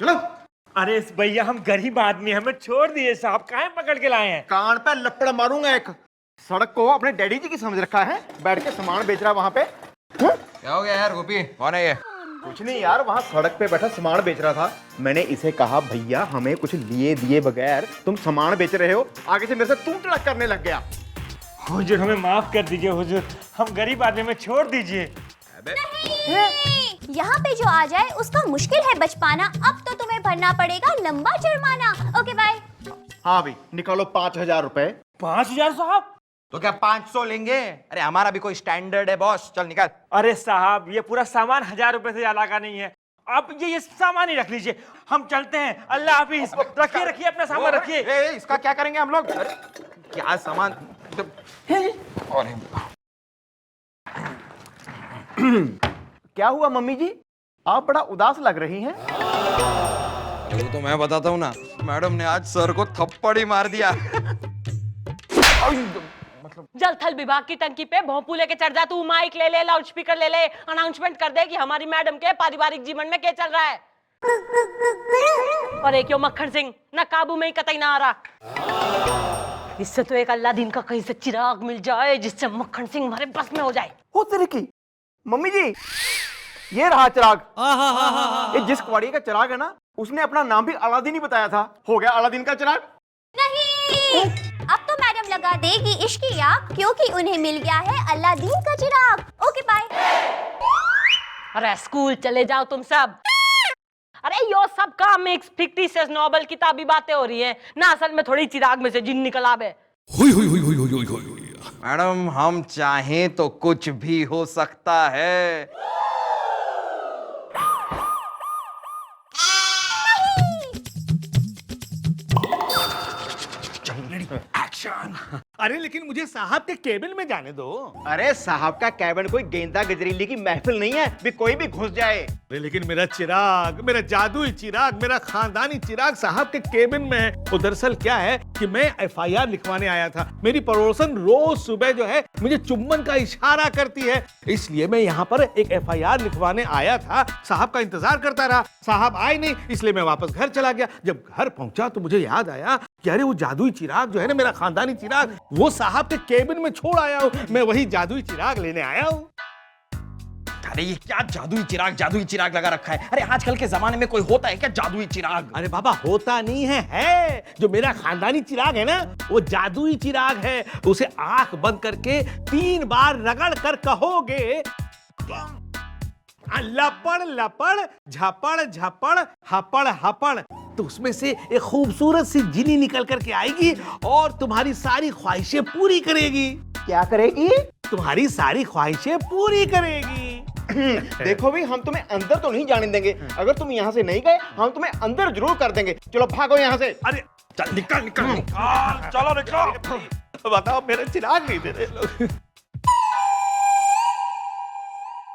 चलो। अरे भैया हम गरीब आदमी हैं, हमें छोड़ दिए साहब, काहे पकड़ के लाए हैं? कान पे लपड़ मारूंगा एक। सड़क को अपने डैडी जी की समझ रखा है, बैठ के सामान बेच रहा वहां पे। क्या हो गया यार गोपी, कौन है ये? कुछ नहीं यार, वहाँ सड़क पे बैठा सामान बेच रहा था। मैंने इसे कहा भैया हमें कुछ लिए दिए बगैर तुम सामान बेच रहे हो, आगे से मेरे से तू टड़क करने लग गया। हुजूर हमें माफ कर दीजिए हुजूर, हम गरीब आदमी, में छोड़ दीजिए। नहीं, यहाँ पे जो आ जाए उसका मुश्किल है बच पाना। अब तो तुम्हें भरना पड़ेगा लंबा जुर्माना। Okay bye. हाँ भाई निकालो 5,000 रुपए। 5,000 साहब? तो क्या 500 लेंगे? अरे हमारा भी कोई स्टैंडर्ड है बॉस, चल निकाल। अरे साहब ये पूरा सामान 1,000 रुपए से ज्यादा का नहीं है, आप ये सामान ही रख लीजिए, हम चलते हैं। अल्लाह हाफिज। रखिए रखिए अपना सामान रखिए। इसका क्या करेंगे हम लोग? अरे क्या सामान? अरे क्या हुआ मम्मी जी, आप बड़ा उदास लग रही हैं। वो तो मैं बताता हूँ ना, मैडम ने आज सर को थप्पड़ ही मार दिया। जल थल विभाग की टंकी पे भोंपू लेके चढ़ जा तू, माइक ले ले, लाउड स्पीकर ले ले, अनाउंसमेंट कर दे कि हमारी मैडम के पारिवारिक जीवन में क्या चल रहा है। और एक यो मक्खन सिंह ना काबू में ही कतई ना आ रहा। इससे तो एक अल्लाह दिन का कहीं से चिराग मिल जाए जिससे मक्खन सिंह हमारे बस में हो जाए। हो तेरे की मम्मी जी, ये रहा चिराग। ये जिस कवाड़ी का चिराग है ना, उसने अपना नाम भी अलादीन ही बताया था। हो गया अलादीन का चिराग। नहीं, अब तो मैडम लगा देगी इश्क की आग, क्योंकि उन्हें मिल गया है अल्लादीन का चिराग। Okay bye. अरे स्कूल चले जाओ तुम सब। अरे यो सब काम एक फिक्टिशियस नॉवल किताबी बातें हो रही हैं ना, असल में थोड़ी चिराग में से जिन निकल आवे। मैडम हम चाहें तो कुछ भी हो सकता है। अरे लेकिन मुझे साहब के केबिन में जाने दो। अरे साहब का कैबिन कोई गेंदा गजरीली की महफिल नहीं है भी कोई भी घुस जाए। अरे लेकिन मेरा चिराग, मेरा जादुई चिराग, मेरा खानदानी चिराग साहब के केबिन में है। वो दरअसल क्या है कि मैं FIR लिखवाने आया था। मेरी पड़ोसन रोज सुबह जो है मुझे चुम्बन का इशारा करती है, इसलिए मैं यहाँ पर एक FIR लिखवाने आया था। साहब का इंतजार करता रहा, साहब आए नहीं, इसलिए मैं वापस घर चला गया। जब घर पहुंचा तो मुझे याद आया कि अरे वो जादुई चिराग जो है ना, मेरा खानदानी चिराग, वो साहब के केबिन में छोड़ आया हूँ। मैं वही जादुई चिराग लेने आया हूँ। अरे ये क्या जादुई चिराग लगा रखा है? अरे आजकल के जमाने में कोई होता है क्या जादुई चिराग? अरे बाबा होता नहीं है जो मेरा खानदानी चिराग है ना, वो जादुई चिराग है। उसे आंख बंद करके 3 बार रगड़ कर कहोगे, लपड़ लपड़ झपड़ झपड़ हपड़ हपड़, तो उसमें से एक खूबसूरत सी जिनी निकल करके आएगी और तुम्हारी सारी ख्वाहिशें पूरी करेगी। क्या करेगी? तुम्हारी सारी ख्वाहिशें पूरी करेगी। देखो भी, हम तुम्हें अंदर तो नहीं जाने देंगे। अगर तुम यहाँ से नहीं गए, हम तुम्हें अंदर जरूर कर देंगे। चलो भागो यहाँ से। अरे चल निकल निकल निकल, चलो निकलो। बताओ मेरा चिराग नहीं दे रहे लोग।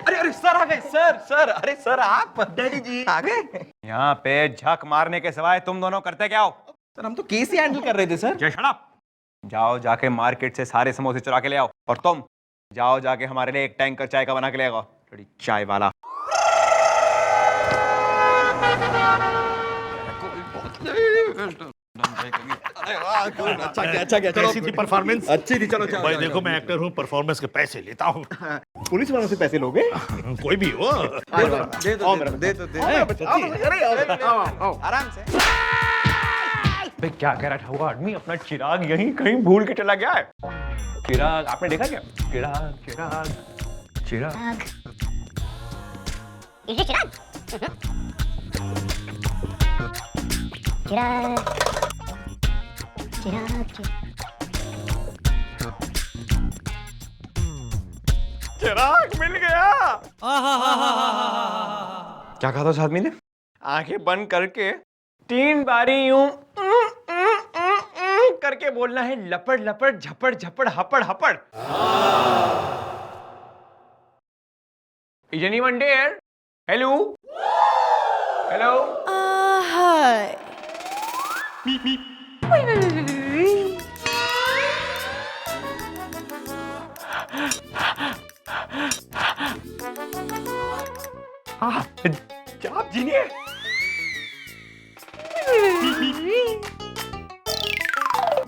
अरे सर आ गए, सर अरे सर आप डैडी जी आ गए। यहाँ पे झक मारने के सिवाय तुम दोनों करते क्या हो? सर हम तो केस ही हैंडल कर रहे थे सर। जय शट अप। जाओ जाके मार्केट से सारे समोसे चुरा के ले आओ, और तुम जाओ जाके हमारे लिए एक टैंकर चाय का बना के ले आओ। थोड़ी चाय वाला। अच्छा क्या कैसी थी परफॉर्मेंस? अच्छी थी। चलो भाई देखो मैं एक्टर हूँ, परफॉर्मेंस के पैसे लेता हूँ। पुलिस वालों से पैसे लोगे? कोई भी हो। आराम से। बे क्या कह रहा था वो आदमी? अपना चिराग यहीं कहीं भूल के चला गया है। चिराग आपने देखा क्या? चिराग चिराग चिराग। ये चिराग चिराग चिराग चिराग मिल गया। क्या कहा था उस आदमी ने? आंखें बंद करके 3 बारी यूं करके बोलना है, लपड़ लपड़ झपड़ झपड़ हपड़ हपड़। Is anyone there? Hello? Hello? हाय। आप जी ने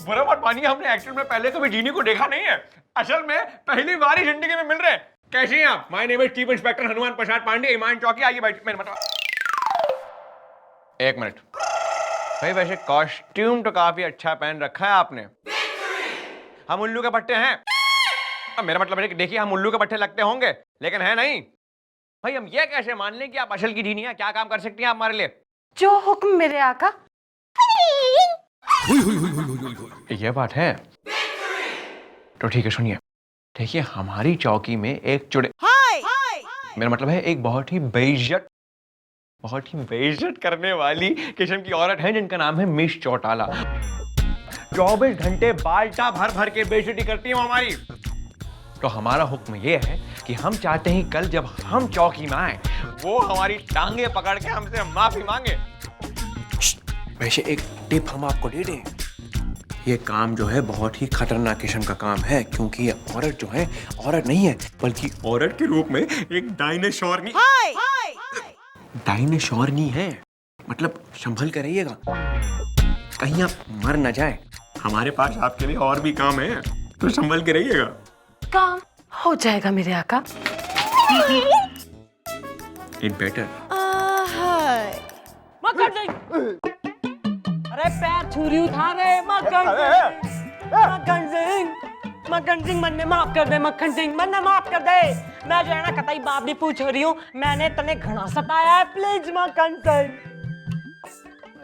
बुरा मत मानिए, हमने एक्चुअल में पहले कभी जीनी को देखा नहीं है। असल में पहली बार ही जिंदगी में मिल रहे हैं। कैसे हैं आप? My name is chief inspector Hanuman Prasad Pandey, ईमान चौकी। आइए बैठ, मेरे मतलब एक मिनट भाई, वैसे कॉस्ट्यूम तो काफी अच्छा पहन रखा है आपने। हम उल्लू के पट्टे हैं। अब मेरा मतलब है कि देखिए, हम उल्लू के पट्टे लगते होंगे लेकिन है नहीं। भाई हम ये कैसे मान लें कि आप असल की जीनी है? क्या काम कर सकती हैं आप हमारे लिए? जो हुक्म मेरे आका। ये बात है तो ठीक है, सुनिए। देखिए, हमारी चौकी में एक मेरा मतलब है एक बहुत ही बेइज्जत करने वाली किस्म की औरत है जिनका नाम है मिस चौटाला। 24 घंटे बाल्टा भर भर के बेइज्जती करती है वो हमारी। तो हमारा हुक्म ये है कि हम चाहते हैं कल जब हम चौकी में आए वो हमारी टांगे पकड़ के हमसे माफी मांगे। वैसे एक टिप हम आपको दे दें, ये काम जो है बहुत ही खतरनाक किस्म का काम है, क्योंकि ये औरत जो है औरत नहीं है बल्कि औरत के रूप में एक डायनासोरनी है। मतलब संभल कर रहिएगा, कहीं आप मर न जाए। हमारे पास आपके लिए और भी काम है, तो संभल के रहिएगा। काम हो जाएगा मेरे आका। It better. मक्खन सिंह, अरे पैर छुरी उठा रहे। मक्खन सिंह मन्ने माफ कर दे। मक्खन सिंह मन्ने माफ कर दे। मैं जो है ना कतई बाप नहीं पूछ रही हूँ, मैंने तने घना सताया है। प्लीज मक्खन सिंह।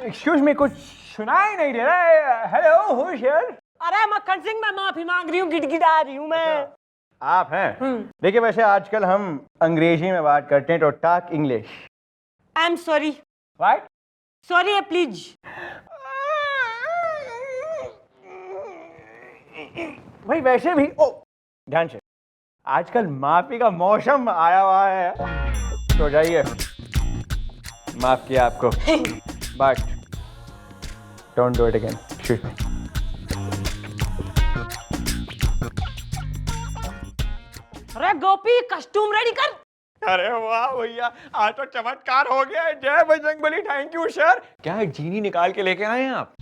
एक्सक्यूज मी, कुछ सुनाई नहीं दे रहा है। Hello, who is here? अरे मक्खन सिंह, मैं माफी मांग रही हूँ, गिड़गिड़ा रही हूँ मैं। आप हैं? देखिए, वैसे आजकल हम अंग्रेजी में बात करते हैं, तो talk English. I am sorry. What? Sorry please. भाई वैसे भी ध्यान से, आजकल माफी का मौसम आया हुआ है, तो जाइए, माफ किया आपको, but don't do it again. अरे गोपी, कस्टूम रेडी कर। अरे वाह भैया, आज तो चमत्कार हो गया है। जय बजरंगबली। Thank you sir. क्या है, जीनी निकाल के लेके आए हैं आप?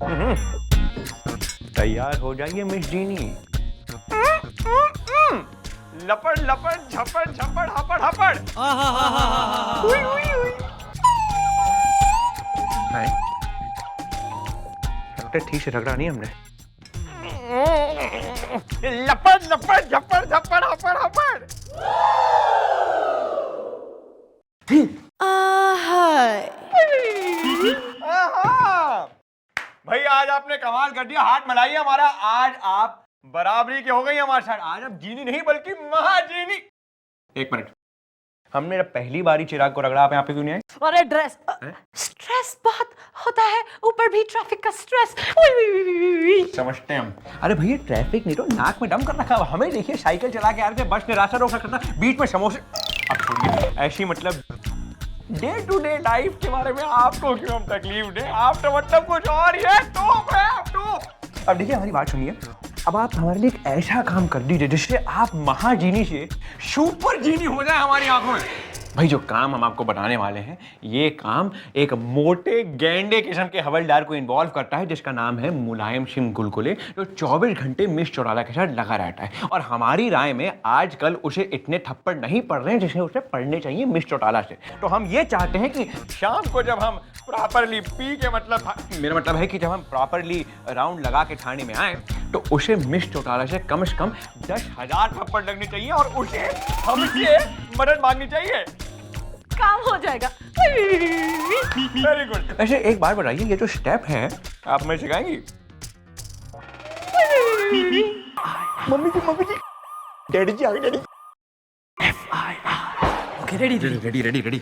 तैयार हो जाइए मिस जीनी। लपड़ लपड़ झपड़ झपड़ हपड़ हपड़। ठीक से रगड़ा नहीं हमने। लपड़ लपड़ झपड़ झपड़ हपड़ हपड़। भाई आज आपने कमाल कर दिया। हाथ मिलाइए हमारा। आज आप बराबरी की हो गई हमारे साथ। आज अब जीनी नहीं बल्कि महाजीनी। एक मिनट, हमने जब पहली बारी चिराग को रगड़ा, आप यहाँ पे क्यों नहीं आए? अरे ड्रेस स्ट्रेस बहुत होता है, ऊपर भी ट्रैफिक का स्ट्रेस। समझते हैं हम। अरे भैया, ट्रैफिक नहीं तो नाक में दम कर रखा है। हमें देखिए, साइकिल चला के आ रहे थे, बस ने रास्ता रोक रखा था, बीच में समोसे। अब छोड़िए, ऐसी मतलब डे टू डे लाइफ के बारे में आपको क्यों हम तकलीफ दें? आप तो मतलब कुछ और ही है। तो अब देखिए, हमारी बात सुनिए। अब आप हमारे लिए एक ऐसा काम कर दीजिए जिससे आप महाजीनी से सुपर जीनी हो जाए हमारी आंखों में। भाई, जो काम हम आपको बताने वाले हैं, ये काम एक मोटे गैंडे किस्म के हवलदार को इन्वॉल्व करता है, जिसका नाम है मुलायम सिंह गुलगुले, जो 24 घंटे मिस चौटाला के साथ लगा रहता है। और हमारी राय में आजकल उसे इतने थप्पड़ नहीं पड़ रहे हैं जिसे उसे पड़ने चाहिए मिस चौटाला से। तो हम ये चाहते हैं कि शाम को जब हम प्रॉपरली पी के मतलब, मेरा मतलब है कि जब हम प्रॉपरली राउंड लगा के थाने में आए, तो उसे मिस चौटाला से कम 10,000 थप्पड़ लगनी चाहिए और उसे हमसे मदद मांगनी चाहिए। काम हो जाएगा। Very good. ऐसे एक बार बताइए, ये जो स्टेप है आप मुझे सिखाएंगी? मम्मी जी, डैडी जी आ गए। Daddy. Okay, ready ready ready ready.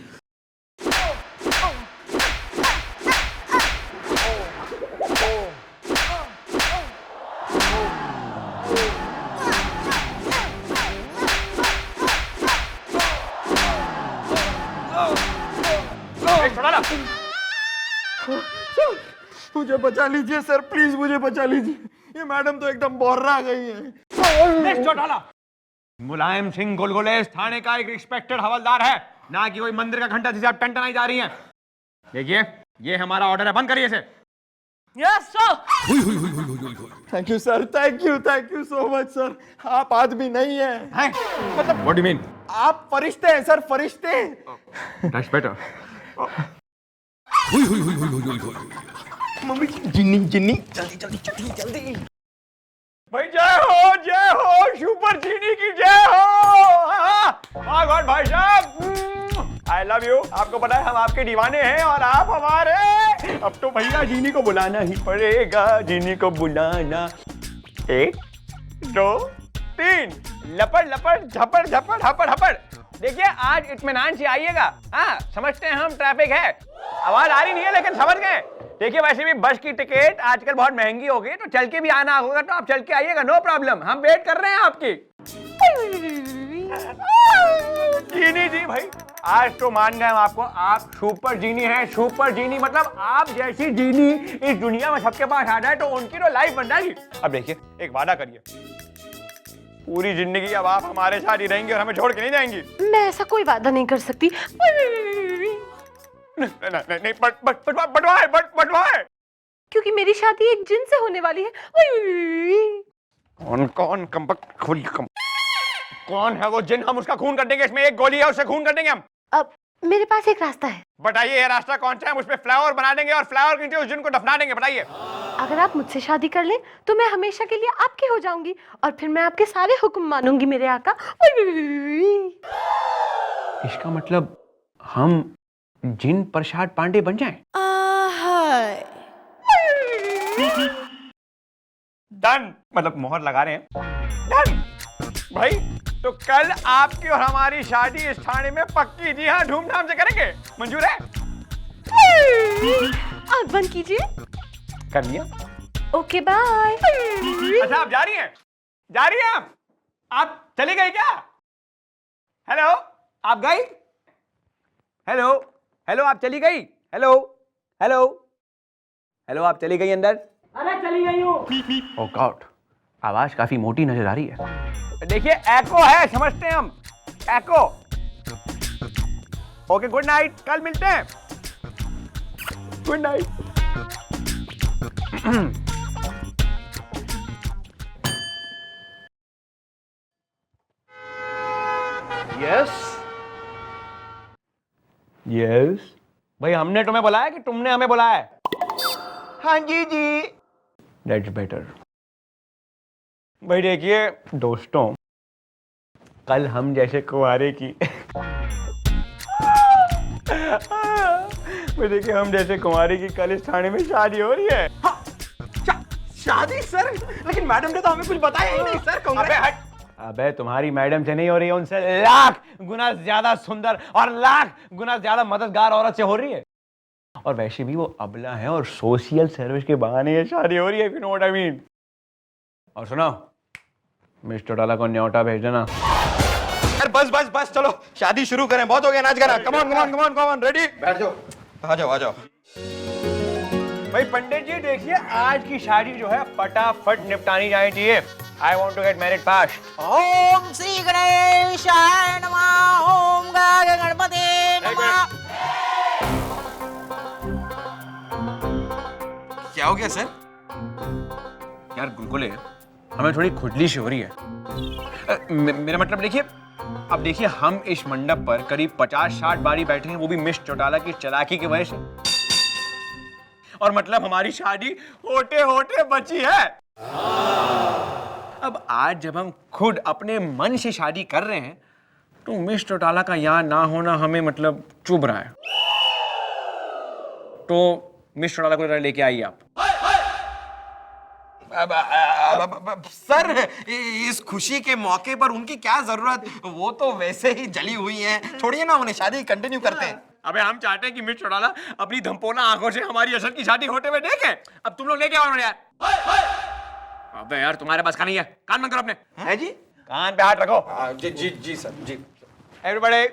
मुझे बचा लीजिए सर, प्लीज मुझे बचा लीजिए। ये मैडम तो एकदम बौर्रा गई है। चौटाला, मुलायम सिंह गुलगुले इस थाने का एक रिस्पेक्टेड हवलदार है, ना कि कोई मंदिर का घंटा जिसे आप टंटनाई जा रही हैं। देखिए, ये हमारा ऑर्डर है, बंद करिए इसे। Yes sir. Thank you sir, thank you so much sir. आप आदमी नहीं है, मतलब व्हाट डू मीन? आप फरिश्ते हैं सर, फरिश्ते। That's better. मम्मी जिन्नी जिन्नी जल्दी जल्दी जल्दी जल्दी। भाई जय हो सुपर जीनी की जय हो। माय गॉड भाई साहब, आई लव यू। आपको पता है हम आपके दीवाने हैं और आप हमारे। अब तो भैया जीनी को बुलाना ही पड़ेगा, जीनी को बुलाना। 1 2 3 लपड़ लपड़ झपड़ झपड़ हपड़ हपड़। देखिए आज इत्मीनान से आइएगा। हाँ समझते हैं हम ट्रैफिक है, आवाज आ रही नहीं है लेकिन समझ गए। देखिए वैसे भी बस की टिकट आजकल बहुत महंगी हो गई, तो चल के भी आना होगा तो आप चल के आइएगा, नो प्रॉब्लम। हम वेट कर रहे हैं आपकी। जीनी जी भाई आज तो मान गए हम आपको, आप सुपर जीनी हैं। सुपर जीनी मतलब आप जैसी जीनी इस दुनिया में सबके पास आ जाए तो उनकी तो लाइफ बन जाएगी। अब देखिए एक वादा करिए, पूरी जिंदगी अब आप हमारे साथ ही रहेंगी और हमें छोड़ के नहीं जाएंगी। मैं ऐसा कोई वादा नहीं कर सकती। नहीं बटवाए क्योंकि मेरी शादी एक जिन से होने वाली है। कौन है वो जिन? हम उसका खून कर देंगे, इसमें एक गोली है उससे खून कर देंगे हम। अब मेरे पास एक रास्ता है। बताइए ये रास्ता कौन सा है? हम उस पे फ्लावर बना देंगे और फ्लावर के नीचे उस जिन को दफना देंगे। बताइए। अगर आप मुझसे शादी कर लें तो मैं हमेशा के लिए आपकी हो जाऊंगी और फिर मैं आपके सारे हुक्म मानूंगी मेरे आका। इसका मतलब हम जिन प्रसाद पांडे बन जाएं? डन, मतलब मोहर लगा रहे हैं। डन भाई, तो कल आपकी और हमारी शादी इस थाने में पक्की। जी हाँ, धूमधाम से करेंगे। मंजूर है? आप बंद कीजिए। कर लिया। Okay bye. अच्छा आप जा रही हैं? जा रही हैं आप चली गई क्या? हेलो आप गई? हेलो हेलो आप चली गई? हेलो हेलो हेलो आप चली गई अंदर? अरे चली गई हूँ। ओह गॉड, आवाज काफी मोटी नजर आ रही है। देखिए एको है, समझते हैं हम, एको। ओके गुड नाइट, कल मिलते हैं। Good night. यस यस भाई, हमने तुम्हें बुलाया कि तुमने हमें बुलाया है? हाँ जी जी। That's better. भाई देखिए दोस्तों, कल हम जैसे कुंवारे की भाई देखिए हम जैसे कुंवारे की कल इस थाने में शादी हो रही है। शादी सर? लेकिन मैडम ने तो हमें कुछ बताया ही नहीं सर। अबे हट। अबे तुम्हारी मैडम से नहीं हो रही है, उनसे लाख गुना ज्यादा सुंदर और लाख गुना ज्यादा मददगार औरत से हो रही है। और वैसे भी वो अबला है और सोशल सर्विस के बहाने ये शादी हो रही है, if you know what I mean। और सुनो, मिस चौटाला को न्योता भेज देना। यार बस बस बस, चलो शादी शुरू करें, बहुत हो गया नाच गाना। Come on come on come on come on, ready? बैठ जाओ, आ जाओ आ जाओ। भाई पंडित जी देखिए, आज की शादी जो है फटाफट निपटानी जानी चाहिए। I want to get married fast। ओम श्री गणेशाय नमः। ओम गणपते नमः। क्या हो गया सर? यार गुलगुले, हमें थोड़ी खुजली सी हो रही है। मेरा मतलब देखिए, अब देखिए हम इस मंडप पर करीब 50-60 बारी बैठे हैं, वो भी मिस चौटाला की चालाकी की वजह से। और मतलब हमारी शादी होते होते बची है। अब आज जब हम खुद अपने मन से शादी कर रहे हैं तो मिस चौटाला का यहाँ ना होना हमें मतलब चुभ रहा है। तो मिस चौटाला को लेके आइए आप। सर इस खुशी के मौके पर उनकी क्या जरूरत? वो तो वैसे ही जली हुई हैं, छोड़िए ना उन्हें, शादी कंटिन्यू करते हैं। अबे हम चाहते हैं कि मिस चौटाला अपनी धमपोना आंखों से हमारी असल की शादी होते हुए देखें। अब तुम लोग लेके आओ यार। अबे यार तुम्हारे पास का नहीं है, कान बंद करो अपने। है जी? कान पे हाथ रखो। जी जी जी सर जी। एवरीबॉडी।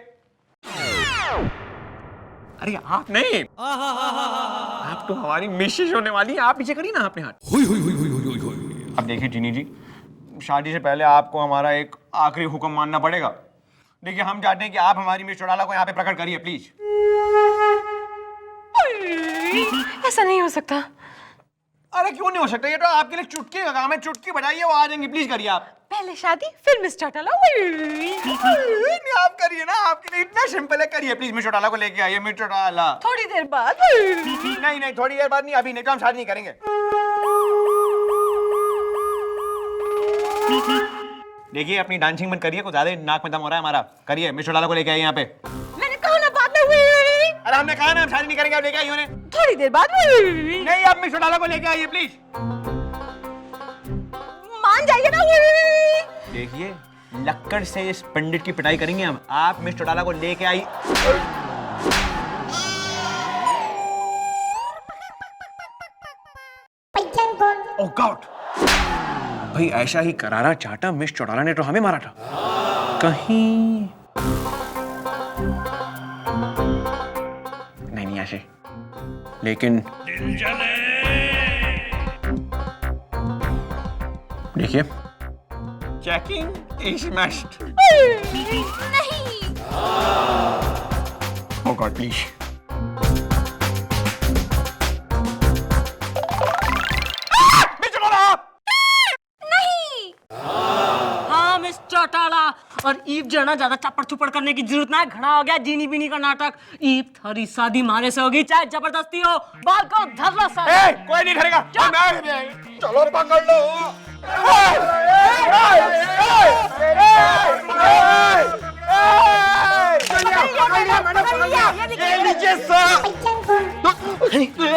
अरे आप नहीं, आप तो हमारी मिसेज होने वाली है। आप नीचे करिए ना अपने हाथ। अब देखिए जीनी जी, शादी से पहले आपको हमारा एक आखिरी हुक्म मानना पड़ेगा। देखिए हम चाहते हैं कि आप हमारी मिस चौटाला को यहाँ पे प्रकट करिए प्लीज। ऐसा नहीं हो सकता। अरे क्यों नहीं हो सकता, ये तो आपके लिए चुटकी का काम है, चुटकी बजाइए वो आ जाएंगी, प्लीज करिए आप। पहले शादी फिर मिस्टर टाला। नहीं आप करिए ना, आपके लिए इतना सिंपल है, करिए प्लीज। मिस्टर टाला को लेके आइए, मिस्टर टाला। थोड़ी देर बाद। नहीं नहीं थोड़ी देर बाद नहीं, अभी नहीं तो हम शादी नहीं करेंगे। देखिए अपनी डांसिंग बंद करिए, कुछ ज्यादा नाक में दम हो रहा है हमारा। करिए, मिस्टर टाला को लेके आइए यहाँ पे। मैंने कहा ना बाद में हुई। अरे हमने कहा ना हम शादी नहीं करेंगे, आप लेके आइए उन्हें। थोड़ी देर बाद हुई। नहीं आप मिस्टर टाला को लेके आइए प्लीज। मान जाइए ना। देखिए लक्कड़ से इस पंडित की पिटाई करेंगे हम, आप मिस्टर टाला को लेके आई। ओह गॉड, भाई ऐसा ही करारा चाटा मिस चौटाला ने तो हमें मारा था कहीं। नहीं ऐसे, लेकिन देखिए चेकिंग इज मस्ट। नहीं। ओह गॉड प्लीज। हाँ मिस्टर टाला, और ईप जो है ना ज्यादा चप्पड़ चुपड़ करने की जरूरत ना है। घना हो गया जीनी बीनी का नाटक। ईप थारी शादी मारे से होगी, चाहे जबरदस्ती हो। बाल को धर लो सर। कोई नहीं धरेगा। चलो पकड़ लो। नीचे